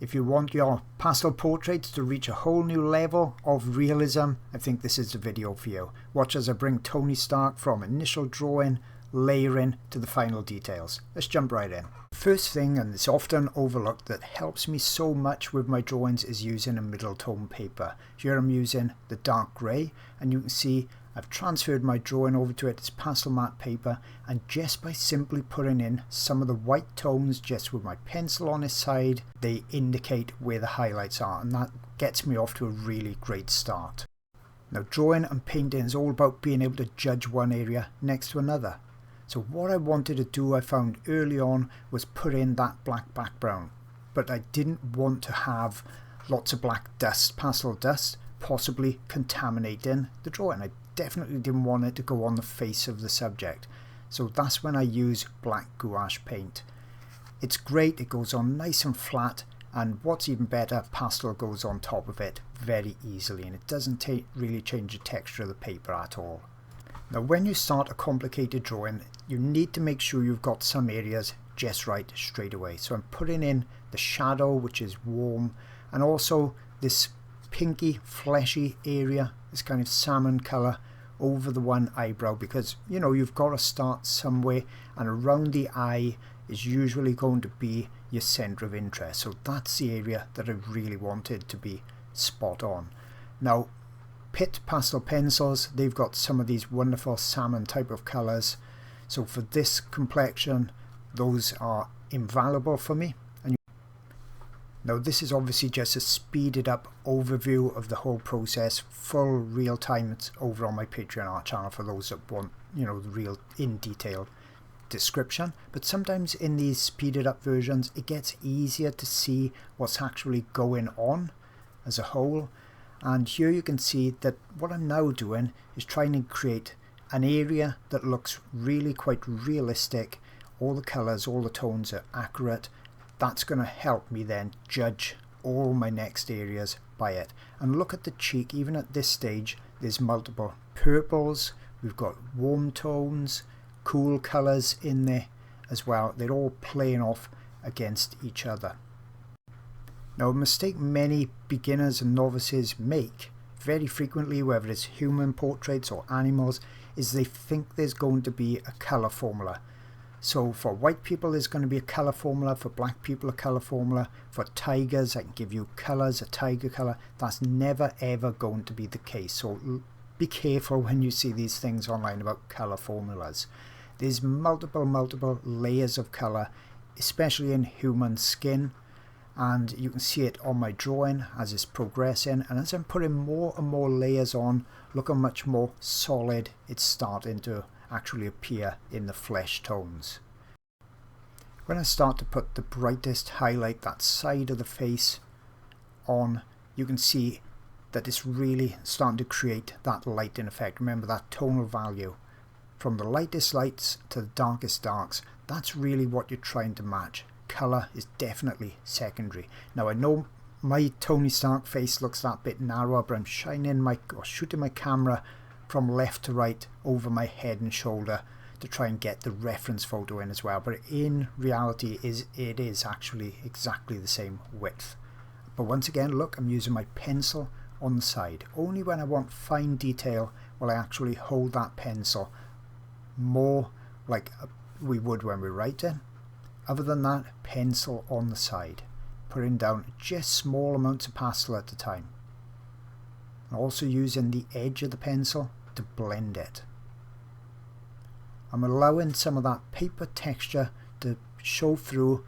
If you want your pastel portraits to reach a whole new level of realism, I think this is the video for you. Watch as I bring Tony Stark from initial drawing, layering to the final details. Let's jump right in. First thing, and it's often overlooked, that helps me so much with my drawings is using a middle tone paper. Here I'm using the dark grey, and you can see I've transferred my drawing over to it. It's pastel matte paper, and just by simply putting in some of the white tones just with my pencil on its side, they indicate where the highlights are, and that gets me off to a really great start. Now, drawing and painting is all about being able to judge one area next to another. So what I wanted to do, I found early on, was put in that black background, but I didn't want to have lots of black dust, pastel dust, possibly contaminating the drawing. I definitely didn't want it to go on the face of the subject, so that's when I use black gouache paint. It's great, it goes on nice and flat, and what's even better, pastel goes on top of it very easily, and it doesn't really change the texture of the paper at all. Now, when you start a complicated drawing, you need to make sure you've got some areas just right straight away. So I'm putting in the shadow, which is warm, and also this pinky fleshy area, this kind of salmon colour over the one eyebrow, because you've got to start somewhere, and around the eye is usually going to be your centre of interest. So that's the area that I really wanted to be spot on. Now, Pitt pastel pencils, they've got some of these wonderful salmon type of colours, so for this complexion those are invaluable for me. And now this is obviously just a speeded up overview of the whole process, full real time. It's over on my Patreon art channel for those that want the real in detail description, but sometimes in these speeded up versions it gets easier to see what's actually going on as a whole. And here you can see that what I'm now doing is trying to create an area that looks really quite realistic. All the colours, all the tones are accurate. That's going to help me then judge all my next areas by it. And look at the cheek, even at this stage there's multiple purples, we've got warm tones, cool colours in there as well. They're all playing off against each other. Now, a mistake many beginners and novices make very frequently, whether it's human portraits or animals, is they think there's going to be a colour formula. So for white people there's going to be a colour formula, for black people a colour formula, for tigers I can give you colours, a tiger colour. That's never ever going to be the case, so be careful when you see these things online about colour formulas. There's multiple layers of colour, especially in human skin. And you can see it on my drawing as it's progressing, and as I'm putting more and more layers on, look how much more solid it's starting to actually appear in the flesh tones. When I start to put the brightest highlight, that side of the face, on, you can see that it's really starting to create that lighting effect. Remember that tonal value from the lightest lights to the darkest darks, that's really what you're trying to match. Colour is definitely secondary. Now, I know my Tony Stark face looks that bit narrower, but I'm shooting my camera from left to right over my head and shoulder to try and get the reference photo in as well. But in reality it is actually exactly the same width. But once again, look, I'm using my pencil on the side. Only when I want fine detail will I actually hold that pencil more like we would when we're writing. Other than that, pencil on the side, putting down just small amounts of pastel at a time. I'm also using the edge of the pencil to blend it. I'm allowing some of that paper texture to show through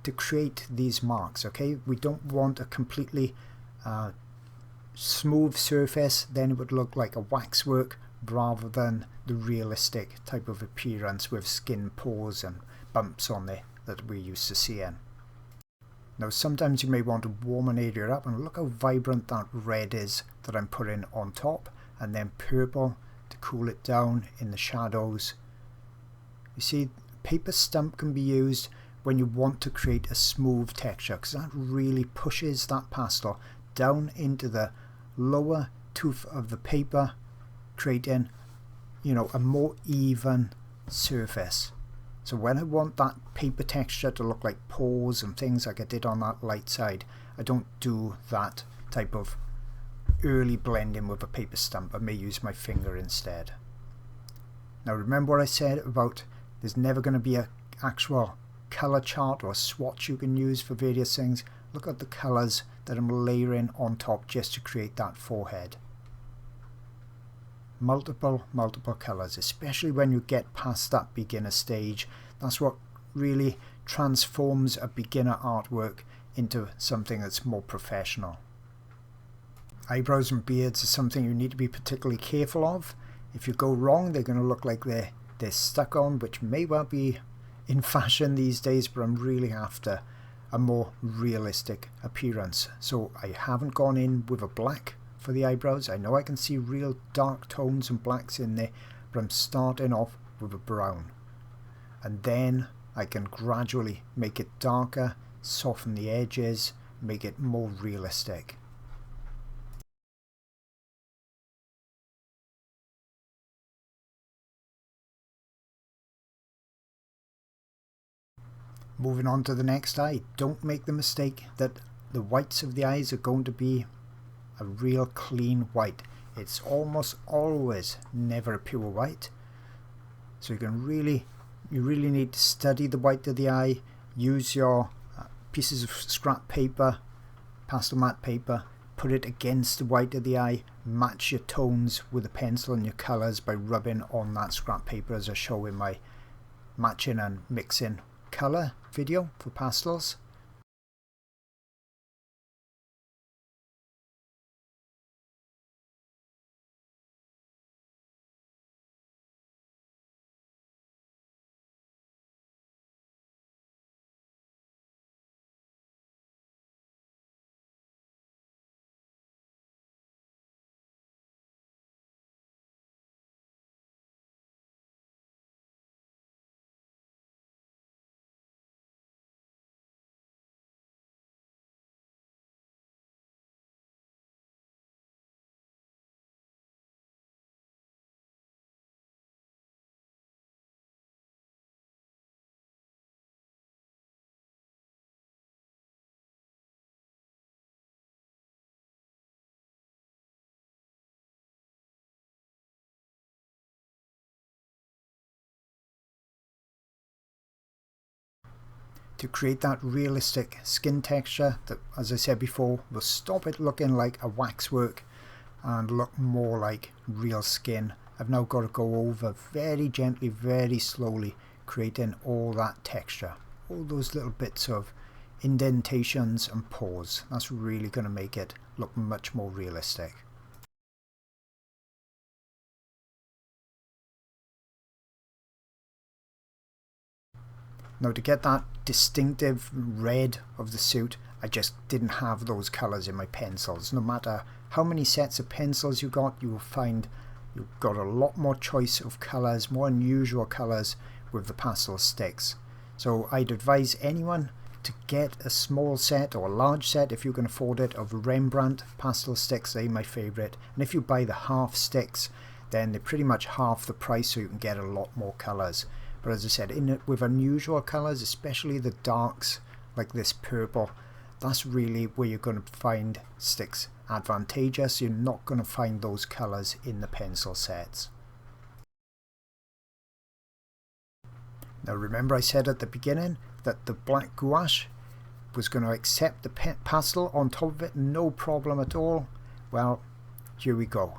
to create these marks, okay? We don't want a completely smooth surface, then it would look like a waxwork rather than the realistic type of appearance with skin pores and bumps on there that we're used to seeing. Now, sometimes you may want to warm an area up, and look how vibrant that red is that I'm putting on top, and then purple to cool it down in the shadows. You see, paper stump can be used when you want to create a smooth texture, because that really pushes that pastel down into the lower tooth of the paper, creating a more even surface. So when I want that paper texture to look like pores and things like I did on that light side, I don't do that type of early blending with a paper stump. I may use my finger instead. Now remember what I said about there's never going to be an actual colour chart or a swatch you can use for various things. Look at the colours that I'm layering on top just to create that forehead. Multiple colours, especially when you get past that beginner stage. That's what really transforms a beginner artwork into something that's more professional. Eyebrows and beards are something you need to be particularly careful of. If you go wrong, they're going to look like they're stuck on, which may well be in fashion these days, but I'm really after a more realistic appearance. So I haven't gone in with a black for the eyebrows. I know I can see real dark tones and blacks in there, but I'm starting off with a brown. And then I can gradually make it darker, soften the edges, make it more realistic. Moving on to the next eye, don't make the mistake that the whites of the eyes are going to be a real clean white. It's almost always never a pure white. So you really need to study the white of the eye, use your pieces of scrap paper, pastel matte paper, put it against the white of the eye, match your tones with a pencil and your colours by rubbing on that scrap paper, as I show in my matching and mixing colour video for pastels. To create that realistic skin texture that, as I said before, will stop it looking like a waxwork and look more like real skin, I've now got to go over very gently, very slowly, creating all that texture, all those little bits of indentations and pores. That's really going to make it look much more realistic. Now to get that distinctive red of the suit, I just didn't have those colours in my pencils. No matter how many sets of pencils you got, you will find you've got a lot more choice of colours, more unusual colours with the pastel sticks. So I'd advise anyone to get a small set or a large set, if you can afford it, of Rembrandt pastel sticks. They're my favourite. And if you buy the half sticks, then they're pretty much half the price, so you can get a lot more colours. But as I said, with unusual colours, especially the darks like this purple, that's really where you're going to find sticks advantageous. You're not going to find those colours in the pencil sets. Now remember I said at the beginning that the black gouache was going to accept the pastel on top of it, no problem at all. Well, here we go.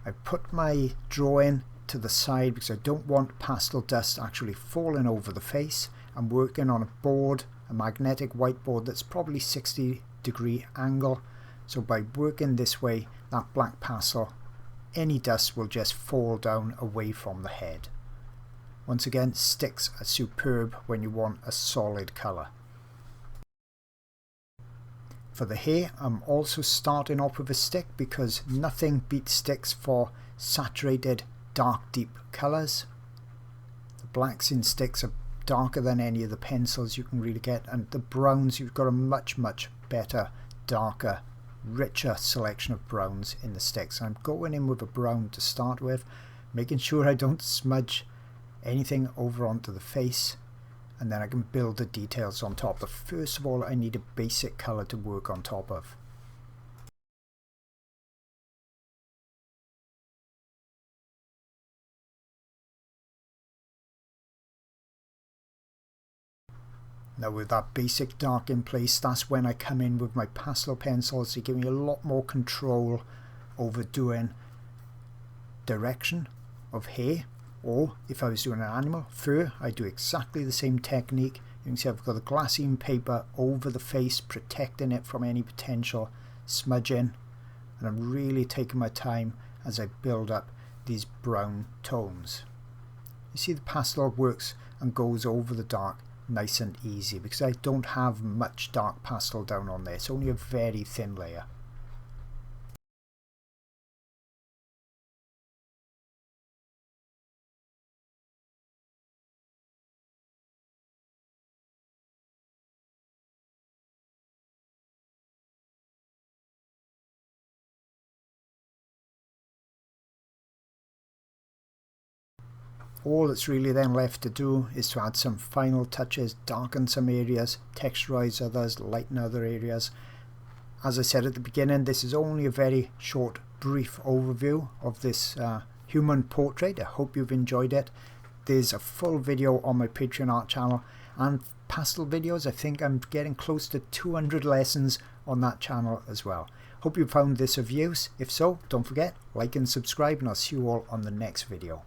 I put my drawing to the side because I don't want pastel dust actually falling over the face. I'm working on a board, a magnetic whiteboard that's probably 60-degree angle, so by working this way, that black pastel, any dust will just fall down away from the head. Once again, sticks are superb when you want a solid colour. For the hair, I'm also starting off with a stick because nothing beats sticks for saturated dark deep colours. The blacks in sticks are darker than any of the pencils you can really get, and the browns, you've got a much better, darker, richer selection of browns in the sticks. I'm going in with a brown to start with, making sure I don't smudge anything over onto the face, and then I can build the details on top. But first of all, I need a basic colour to work on top of. Now with that basic dark in place, that's when I come in with my pastel pencils to give me a lot more control over doing direction of hair, or if I was doing an animal, fur, I do exactly the same technique. You can see I've got the glassine paper over the face, protecting it from any potential smudging, and I'm really taking my time as I build up these brown tones. You see the pastel works and goes over the dark nice and easy because I don't have much dark pastel down on there. It's only a very thin layer. All that's really then left to do is to add some final touches, darken some areas, texturize others, lighten other areas. As I said at the beginning, this is only a very short, brief overview of this human portrait. I hope you've enjoyed it. There's a full video on my Patreon art channel and pastel videos. I think I'm getting close to 200 lessons on that channel as well. Hope you found this of use. If so, don't forget, like and subscribe, and I'll see you all on the next video.